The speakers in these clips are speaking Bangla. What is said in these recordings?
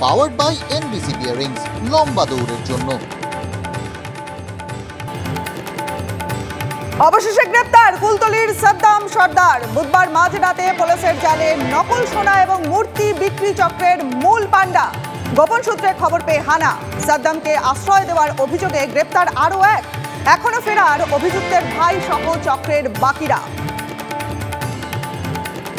পাওয়ার্ড বাই এনবিসি বিয়ারিংস, লম্বা দৌড়ের জন্য। অবশেষে গ্রেপ্তার কুলতলির সাদ্দাম সর্দার। বুধবার মাঝরাতে পুলিশের জালে নকল সোনা এবং মূর্তি বিক্রি চক্রের মূল পান্ডা। গোপন সূত্রে খবর পেয়ে হানা। সাদ্দামকে আশ্রয় দেওয়ার অভিযোগে গ্রেপ্তার আরও এক। এখনো ফেরার অভিযুক্তের ভাই সহ চক্রের বাকিরা।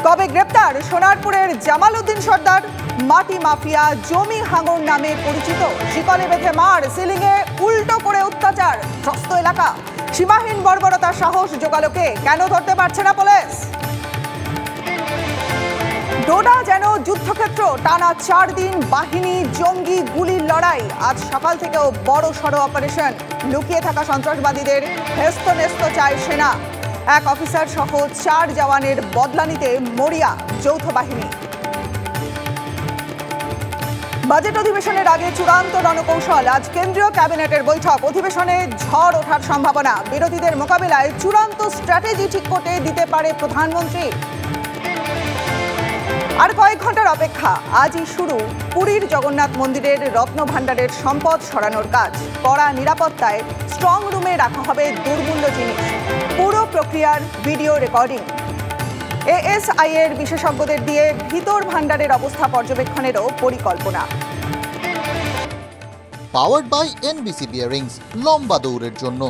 কবে গ্রেপ্তার সোনারপুরের জামাল উদ্দিন সর্দার? মাটি মাফিয়া, জমি হাঙর নামে পরিচিত। শিকলে বেঁধে মার, সিলিংয়ে উল্টো করে অত্যাচার। ত্রস্ত এলাকা। সীমাহীন বর্বরতার সাহস জোগালোকে কেন ধরতে পারছে না পুলিশ? ডোডা যেন যুদ্ধক্ষেত্র। টানা 4 দিন বাহিনী জঙ্গি গুলির লড়াই। আজ সকাল থেকেও বড় সড় অপারেশন। লুকিয়ে থাকা সন্ত্রাসবাদীদের হেস্ত নেস্ত চায় সেনা। এক অফিসার সহ 4 জওয়ানের বদলা নিতে মরিয়া যৌথ বাহিনী। বাজেট অধিবেশনের আগে চূড়ান্ত রণকৌশল। আজ কেন্দ্রীয় ক্যাবিনেটের বৈঠক। অধিবেশনে ঝড় ওঠার সম্ভাবনা। বিরোধীদের মোকাবিলায় চূড়ান্ত স্ট্র্যাটেজি ঠিক করতে দিতে পারে প্রধানমন্ত্রী। আর কয়েক ঘন্টার অপেক্ষা। আজই শুরু পুরীর জগন্নাথ মন্দিরের রত্নভাণ্ডারের সম্পদ সরানোর কাজ। কড়া নিরাপত্তায় স্ট্রং রুমে রাখা হবে দুর্মূল্য জিনিস। পুরো প্রক্রিয়ার ভিডিও রেকর্ডিং। এএসআই এর বিশেষজ্ঞদের দিয়ে ভিতর ভাণ্ডারের অবস্থা পর্যবেক্ষণেরও পরিকল্পনা। পাওয়ার্ড বাই এনবিসি বিয়ারিংস, লম্বা দৌড়ের জন্য।